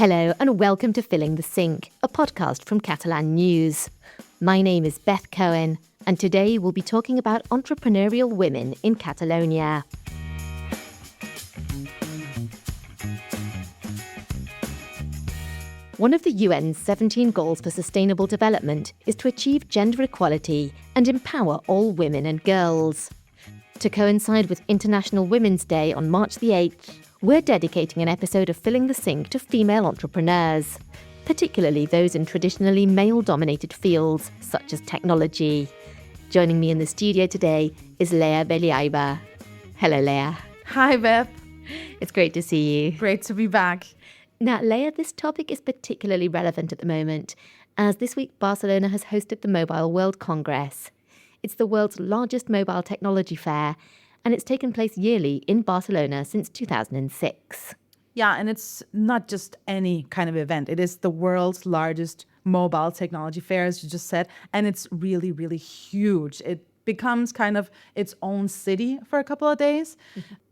Hello and welcome to Filling the Sink, a podcast from Catalan News. My name is Beth Cohen, and today we'll be talking about entrepreneurial women in Catalonia. One of the UN's 17 goals for sustainable development is to achieve gender equality and empower all women and girls. To coincide with International Women's Day on March the 8th, we're dedicating an episode of Filling the Sink to female entrepreneurs, particularly those in traditionally male-dominated fields such as technology. Joining me in the studio today is Lea Beliaeva. Hello, Lea. Hi, Beth. It's great to see you. Great to be back. Now, Lea, this topic is particularly relevant at the moment, as this week Barcelona has hosted the Mobile World Congress. It's the world's largest mobile technology fair, and it's taken place yearly in Barcelona since 2006. Yeah, and it's not just any kind of event. It is the world's largest mobile technology fair, as you just said, and it's really, really huge. It becomes kind of its own city for a couple of days.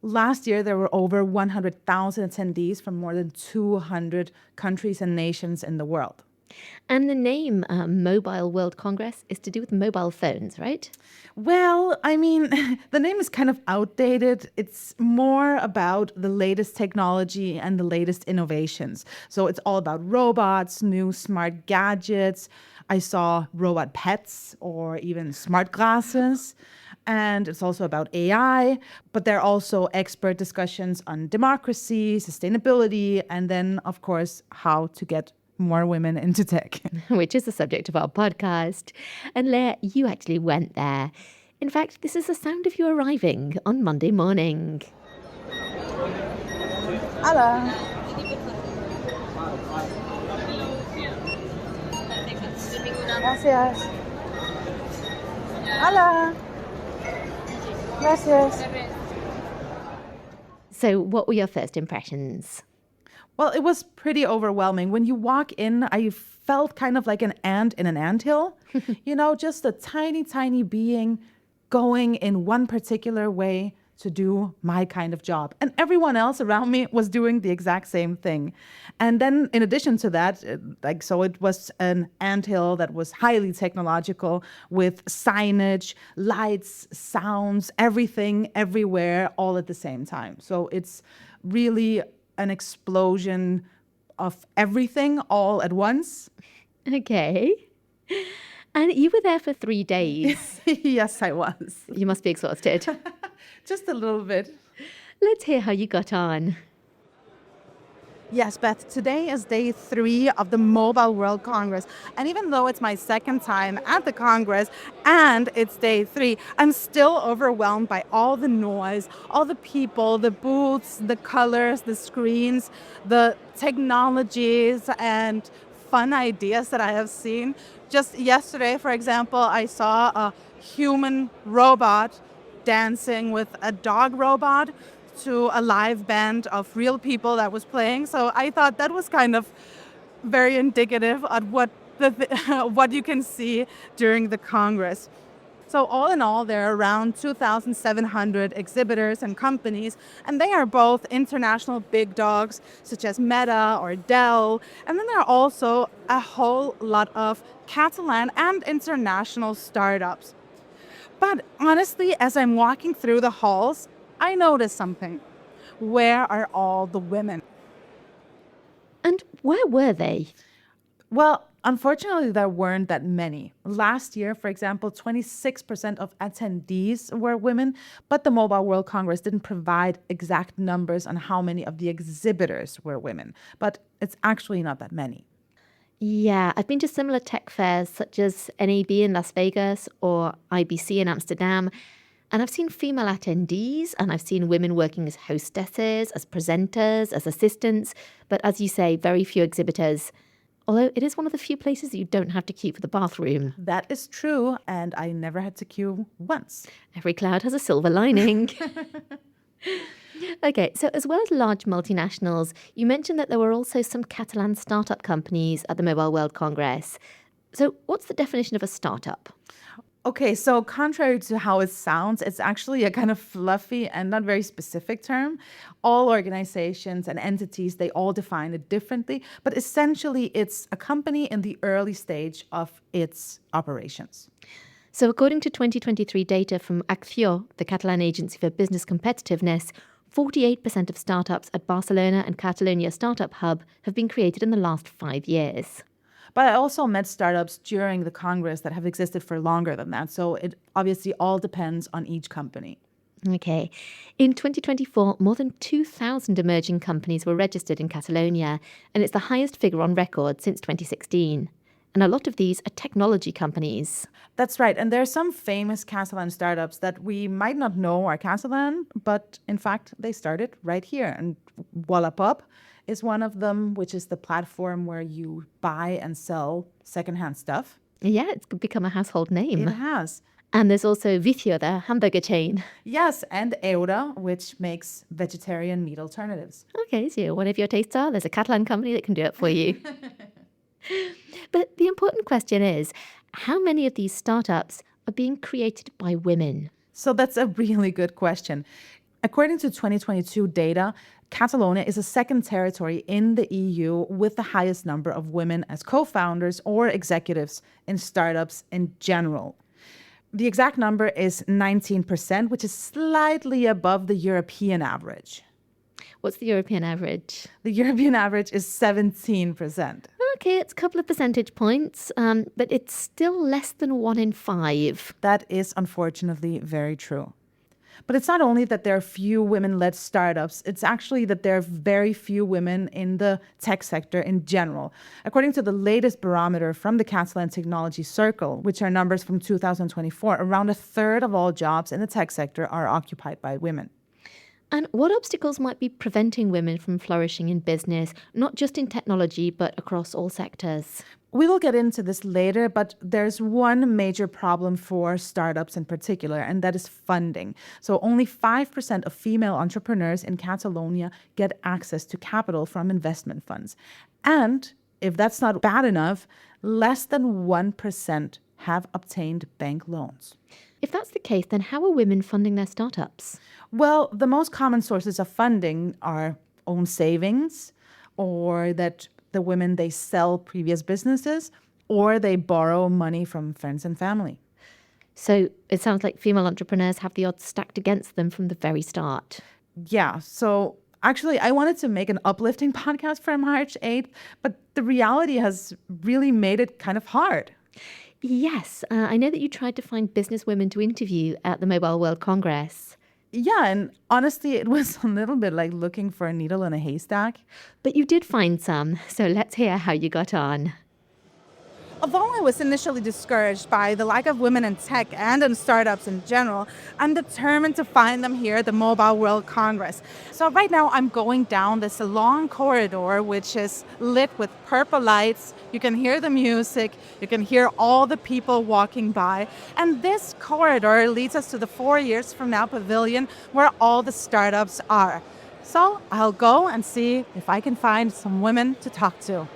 Last year, there were over 100,000 attendees from more than 200 countries and nations in the world. And the name Mobile World Congress is to do with mobile phones, right? Well, I mean, the name is kind of outdated. It's more about the latest technology and the latest innovations. So it's all about robots, new smart gadgets. I saw robot pets or even smart glasses. And it's also about AI, but there are also expert discussions on democracy, sustainability, and then, of course, how to get more women into tech. Which is the subject of our podcast. And Lea, you actually went there. In fact, this is the sound of you arriving on Monday morning. Hola. Gracias. Hola. Gracias. So what were your first impressions? Well, it was pretty overwhelming. When you walk in, I felt kind of like an ant in an anthill. Just a tiny, tiny being going in one particular way to do my kind of job. And everyone else around me was doing the exact same thing. And then in addition to that, it was an anthill that was highly technological with signage, lights, sounds, everything, everywhere, all at the same time. So it's really an explosion of everything all at once. Okay. And you were there for 3 days. Yes, I was. You must be exhausted. Just a little bit. Let's hear how you got on. Yes, Beth, today is day 3 of the Mobile World Congress. And even though it's my second time at the Congress and it's day 3, I'm still overwhelmed by all the noise, all the people, the booths, the colors, the screens, the technologies and fun ideas that I have seen. Just yesterday, for example, I saw a human robot dancing with a dog robot to a live band of real people that was playing. So I thought that was kind of very indicative of what you can see during the Congress. So all in all, there are around 2,700 exhibitors and companies, and they are both international big dogs such as Meta or Dell. And then there are also a whole lot of Catalan and international startups. But honestly, as I'm walking through the halls, I noticed something. Where are all the women? And where were they? Well, unfortunately, there weren't that many. Last year, for example, 26% of attendees were women, but the Mobile World Congress didn't provide exact numbers on how many of the exhibitors were women. But it's actually not that many. Yeah, I've been to similar tech fairs such as NAB in Las Vegas or IBC in Amsterdam. And I've seen female attendees and I've seen women working as hostesses, as presenters, as assistants. But as you say, very few exhibitors. Although it is one of the few places that you don't have to queue for the bathroom. That is true. And I never had to queue once. Every cloud has a silver lining. Okay, so as well as large multinationals, you mentioned that there were also some Catalan startup companies at the Mobile World Congress. So what's the definition of a startup? Okay, so contrary to how it sounds, it's actually a kind of fluffy and not very specific term. All organizations and entities, they all define it differently, but essentially it's a company in the early stage of its operations. So according to 2023 data from Acció, the Catalan Agency for Business Competitiveness, 48% of startups at Barcelona and Catalonia Startup Hub have been created in the last 5 years. But I also met startups during the Congress that have existed for longer than that. So it obviously all depends on each company. Okay. In 2024, more than 2,000 emerging companies were registered in Catalonia, and it's the highest figure on record since 2016. And a lot of these are technology companies. That's right. And there are some famous Catalan startups that we might not know are Catalan, but in fact, they started right here. And Wallapop is one of them, which is the platform where you buy and sell secondhand stuff. Yeah, it's become a household name. It has. And there's also Vicio, the hamburger chain. Yes, and Eura, which makes vegetarian meat alternatives. Okay, so whatever your tastes are, there's a Catalan company that can do it for you. But the important question is, how many of these startups are being created by women? So that's a really good question. According to 2022 data, Catalonia is the second territory in the EU with the highest number of women as co-founders or executives in startups in general. The exact number is 19%, which is slightly above the European average. What's the European average? The European average is 17%. Okay, it's a couple of percentage points, but it's still less than 1 in 5. That is unfortunately very true. But it's not only that there are few women-led startups, it's actually that there are very few women in the tech sector in general. According to the latest barometer from the Catalan Technology Circle, which are numbers from 2024, around a third of all jobs in the tech sector are occupied by women. And what obstacles might be preventing women from flourishing in business, not just in technology, but across all sectors? We will get into this later, but there's one major problem for startups in particular, and that is funding. So only 5% of female entrepreneurs in Catalonia get access to capital from investment funds. And if that's not bad enough, less than 1% have obtained bank loans. If that's the case, then how are women funding their startups? Well, the most common sources of funding are own savings, or that the women, they sell previous businesses, or they borrow money from friends and family. So it sounds like female entrepreneurs have the odds stacked against them from the very start. Yeah, so actually, I wanted to make an uplifting podcast for March 8th, but the reality has really made it kind of hard. Yes, I know that you tried to find businesswomen to interview at the Mobile World Congress. Yeah, and honestly, it was a little bit like looking for a needle in a haystack. But you did find some, so let's hear how you got on. Although I was initially discouraged by the lack of women in tech and in startups in general, I'm determined to find them here at the Mobile World Congress. So right now I'm going down this long corridor which is lit with purple lights. You can hear the music, you can hear all the people walking by. And this corridor leads us to the 4 years from now pavilion where all the startups are. So I'll go and see if I can find some women to talk to.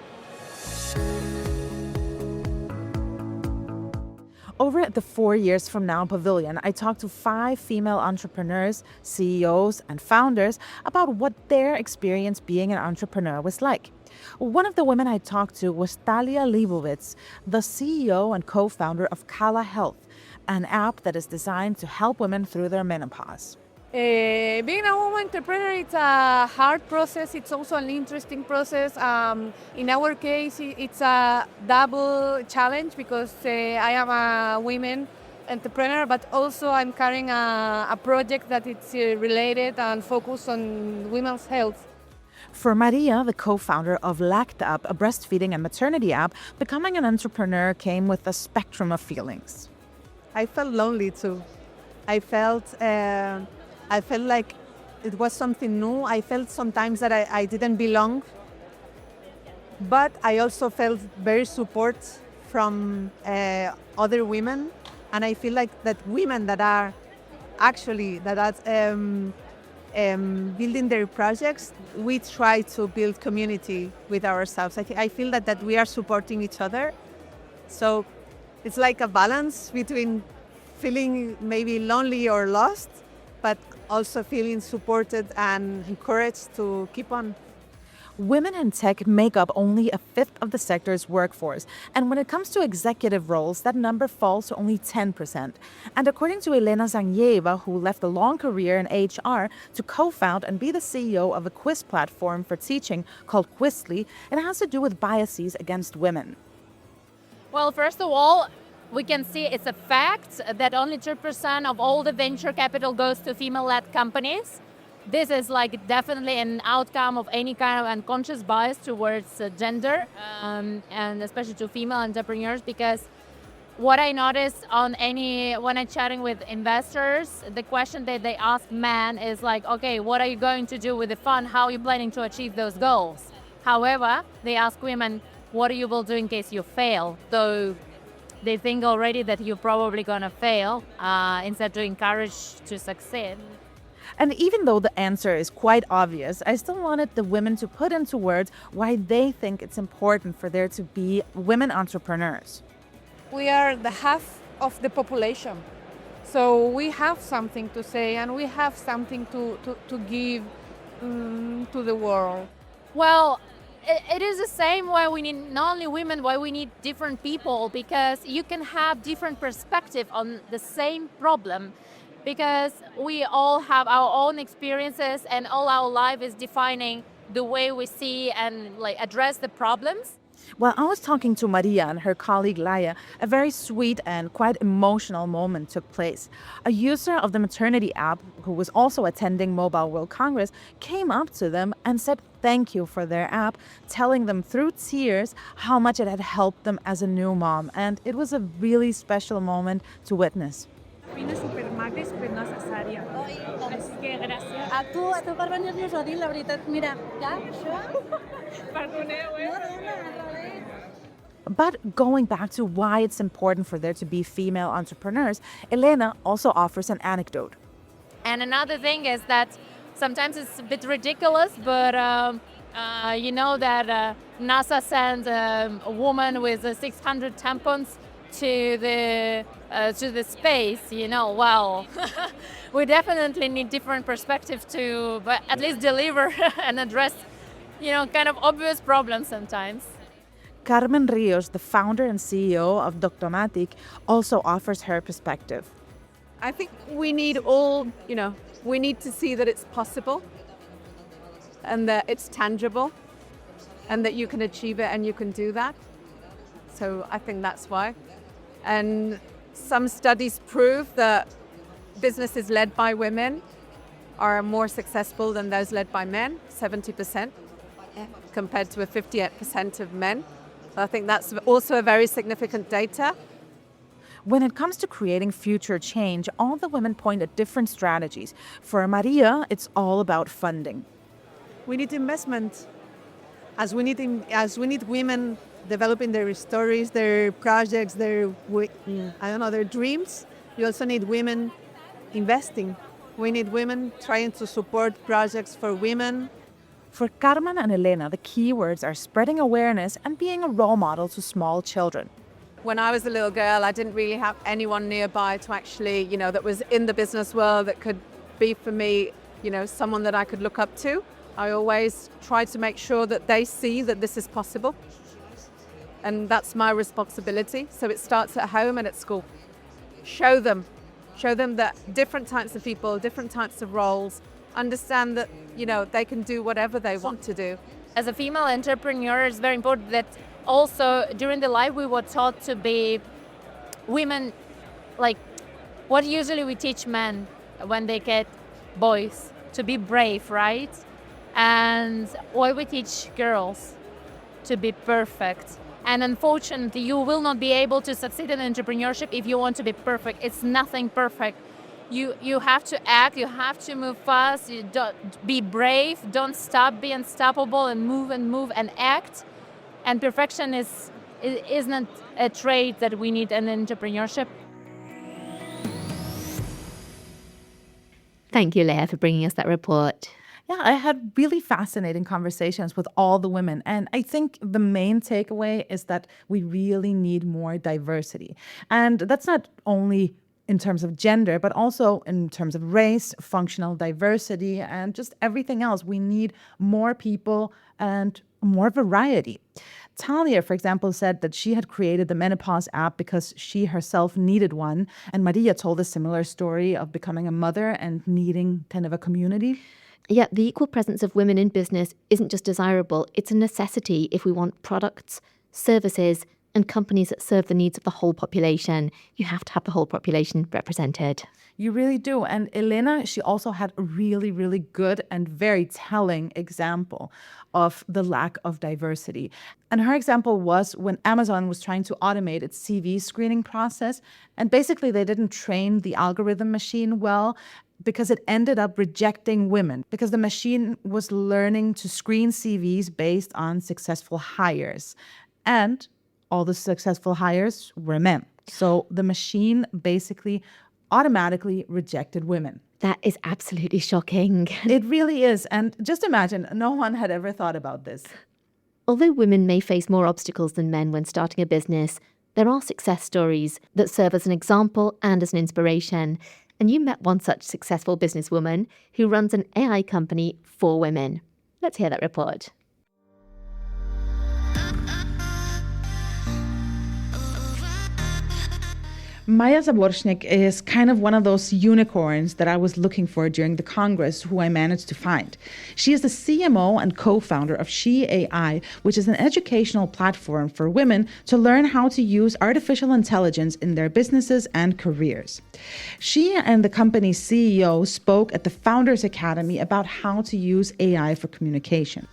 Over at the 4 years from now pavilion, I talked to 5 female entrepreneurs, CEOs, and founders about what their experience being an entrepreneur was like. One of the women I talked to was Talia Leibovitz, the CEO and co-founder of Kala Health, an app that is designed to help women through their menopause. Being a woman entrepreneur, it's a hard process. It's also an interesting process. In our case, it's a double challenge because I am a women entrepreneur, but also I'm carrying a project that it's related and focused on women's health. For Maria, the co-founder of Lacta, a breastfeeding and maternity app, becoming an entrepreneur came with a spectrum of feelings. I felt lonely too. I felt like it was something new. I felt sometimes that I didn't belong. But I also felt very support from other women. And I feel like that women that are building their projects, we try to build community with ourselves. I feel that we are supporting each other. So it's like a balance between feeling maybe lonely or lost, but also feeling supported and encouraged to keep on. Women in tech make up only a fifth of the sector's workforce, and when it comes to executive roles, that number falls to only 10%. And according to Elena Zanieva, who left a long career in HR to co-found and be the CEO of a quiz platform for teaching called Quizly, it has to do with biases against women. Well, first of all, we can see it's a fact that only 2% of all the venture capital goes to female-led companies. This is like definitely an outcome of any kind of unconscious bias towards gender and especially to female entrepreneurs, because what I noticed when I'm chatting with investors, the question that they ask men is like, okay, what are you going to do with the fund? How are you planning to achieve those goals? However, they ask women, what you will do in case you fail? So they think already that you're probably going to fail instead to encourage to succeed. And even though the answer is quite obvious, I still wanted the women to put into words why they think it's important for there to be women entrepreneurs. We are the half of the population. So we have something to say and we have something to give to the world. Well, it is the same why we need not only women, why we need different people, because you can have different perspective on the same problem, because we all have our own experiences and all our life is defining the way we see and like address the problems. While I was talking to Maria and her colleague Lea, a very sweet and quite emotional moment took place. A user of the maternity app, who was also attending Mobile World Congress, came up to them and said thank you for their app, telling them through tears how much it had helped them as a new mom. And it was a really special moment to witness. Vine super maca i super necessària. Així que gràcies. A tu per venir-nos a dir la veritat. Mira, ja, això... Perdoneu, eh? No, al revés. But going back to why it's important for there to be female entrepreneurs, Elena also offers an anecdote. And another thing is that sometimes it's a bit ridiculous, but you know that NASA sent a woman with 600 tampons to the space, you know. Well, we definitely need different perspective to, but at least deliver and address, you know, kind of obvious problems sometimes. Carmen Rios, the founder and CEO of Doctomatic, also offers her perspective. I think we need all, we need to see that it's possible and that it's tangible and that you can achieve it and you can do that. So I think that's why. And some studies prove that businesses led by women are more successful than those led by men, 70%, compared to a 58% of men. I think that's also a very significant data. When it comes to creating future change, all the women point at different strategies. For Maria, it's all about funding. We need investment, as we need women developing their stories, their projects, their dreams. You also need women investing. We need women trying to support projects for women. For Carmen and Elena, the key words are spreading awareness and being a role model to small children. When I was a little girl, I didn't really have anyone nearby to actually, that was in the business world that could be for me, someone that I could look up to. I always try to make sure that they see that this is possible. And that's my responsibility. So it starts at home and at school. Show them that different types of people, different types of roles, understand that, they can do whatever they want to do. As a female entrepreneur, it's very important that also during the life we were taught to be women, like what usually we teach men when they get boys, to be brave, right? And what we teach girls, to be perfect. And unfortunately, you will not be able to succeed in entrepreneurship if you want to be perfect. It's nothing perfect. You have to act, you have to move fast, you don't, be brave, don't stop, be unstoppable and move and act. And perfection isn't a trait that we need in entrepreneurship. Thank you, Lea, for bringing us that report. Yeah, I had really fascinating conversations with all the women. And I think the main takeaway is that we really need more diversity. And that's not only in terms of gender, but also in terms of race, functional diversity, and just everything else. We need more people and more variety. Talia, for example, said that she had created the menopause app because she herself needed one. And Maria told a similar story of becoming a mother and needing kind of a community. Yet the equal presence of women in business isn't just desirable, it's a necessity if we want products, services, and companies that serve the needs of the whole population. You have to have the whole population represented. You really do. And Elena, she also had a really, really good and very telling example of the lack of diversity. And her example was when Amazon was trying to automate its CV screening process. And basically, they didn't train the algorithm machine well because it ended up rejecting women because the machine was learning to screen CVs based on successful hires. And all the successful hires were men. So the machine basically automatically rejected women. That is absolutely shocking. It really is. And just imagine, no one had ever thought about this. Although women may face more obstacles than men when starting a business, there are success stories that serve as an example and as an inspiration. And you met one such successful businesswoman who runs an AI company for women. Let's hear that report. Maja Završnik is kind of one of those unicorns that I was looking for during the Congress, who I managed to find. She is the CMO and co-founder of SheAI, which is an educational platform for women to learn how to use artificial intelligence in their businesses and careers. She and the company's CEO spoke at the Founders Academy about how to use AI for communication.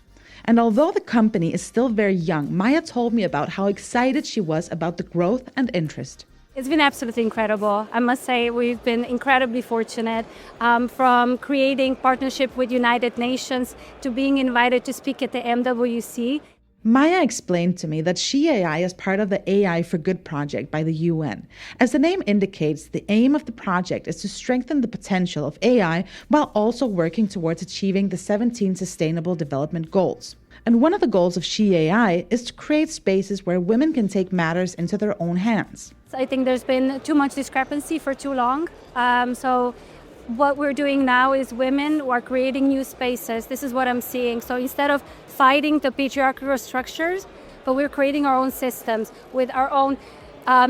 And although the company is still very young, Maja told me about how excited she was about the growth and interest. It's been absolutely incredible. I must say we've been incredibly fortunate, from creating partnership with United Nations to being invited to speak at the MWC. Maja explained to me that SheAI is part of the AI for Good project by the UN. As the name indicates, the aim of the project is to strengthen the potential of AI while also working towards achieving the 17 Sustainable Development Goals. And one of the goals of SheAI is to create spaces where women can take matters into their own hands. I think there's been too much discrepancy for too long. So what we're doing now is women who are creating new spaces. This is what I'm seeing. So instead of fighting the patriarchal structures, but we're creating our own systems with our own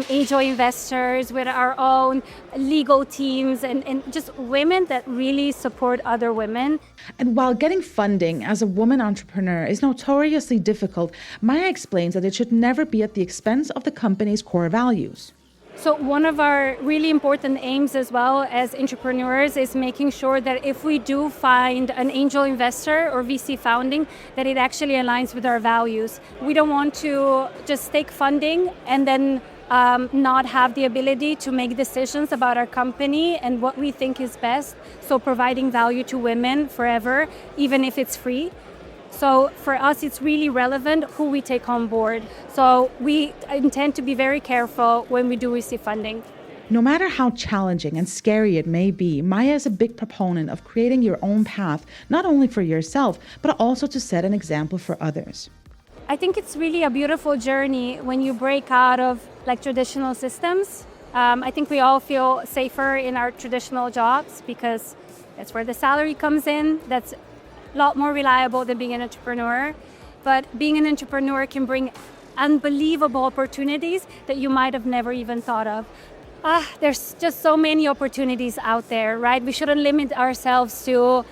angel investors, with our own legal teams, and just women that really support other women. And while getting funding as a woman entrepreneur is notoriously difficult, Maja explains that it should never be at the expense of the company's core values. So one of our really important aims as well as entrepreneurs is making sure that if we do find an angel investor or VC founding, that it actually aligns with our values. We don't want to just take funding and then not have the ability to make decisions about our company and what we think is best. So providing value to women forever, even if it's free. So for us, it's really relevant who we take on board. So we intend to be very careful when we do receive funding. No matter how challenging and scary it may be, Maja is a big proponent of creating your own path, not only for yourself, but also to set an example for others. I think it's really a beautiful journey when you break out of traditional systems. I think we all feel safer in our traditional jobs because that's where the salary comes in. That's a lot more reliable than being an entrepreneur. But being an entrepreneur can bring unbelievable opportunities that you might have never even thought of. There's just so many opportunities out there, right? We shouldn't limit ourselves to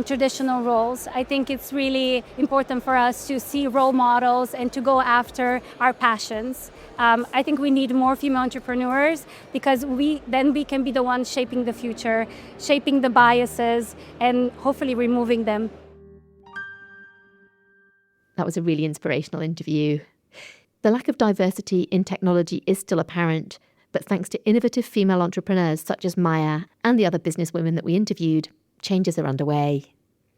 traditional roles. I think it's really important for us to see role models and to go after our passions. I think we need more female entrepreneurs because we can be the ones shaping the future, shaping the biases, and hopefully removing them. That was a really inspirational interview. The lack of diversity in technology is still apparent, but thanks to innovative female entrepreneurs such as Maja and the other businesswomen that we interviewed, changes are underway.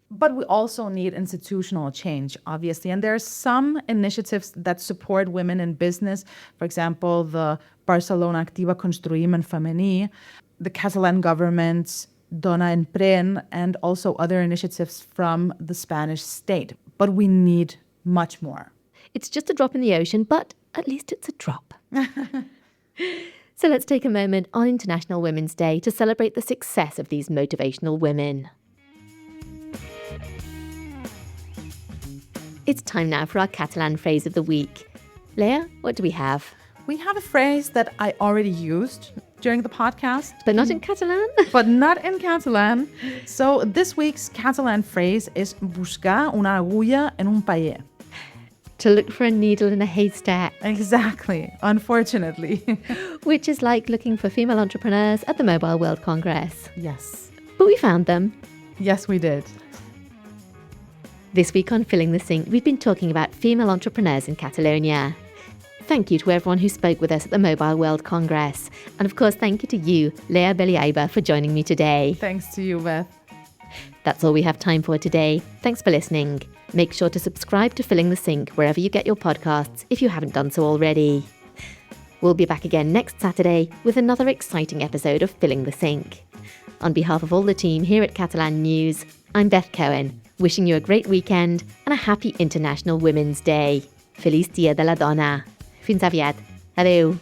But we also need institutional change, obviously. And there are some initiatives that support women in business. For example, the Barcelona Activa Construïm Femení, the Catalan government's Dona Empren, and also other initiatives from the Spanish state. But we need much more. It's just a drop in the ocean, but at least it's a drop. So let's take a moment on International Women's Day to celebrate the success of these motivational women. It's time now for our Catalan phrase of the week. Lea, what do we have? We have a phrase that I already used during the podcast. But not in Catalan? But not in Catalan. So this week's Catalan phrase is buscar una agulla en un paller. To look for a needle in a haystack. Exactly, unfortunately. Which is like looking for female entrepreneurs at the Mobile World Congress. Yes. But we found them. Yes, we did. This week on Filling the Sink, we've been talking about female entrepreneurs in Catalonia. Thank you to everyone who spoke with us at the Mobile World Congress. And of course, thank you to you, Lea Beliaeva, for joining me today. Thanks to you, Beth. That's all we have time for today. Thanks for listening. Make sure to subscribe to Filling the Sink wherever you get your podcasts if you haven't done so already. We'll be back again next Saturday with another exciting episode of Filling the Sink. On behalf of all the team here at Catalan News, I'm Beth Cohen, wishing you a great weekend and a happy International Women's Day. Feliç Dia de la Dona. Fins aviat. Adeu.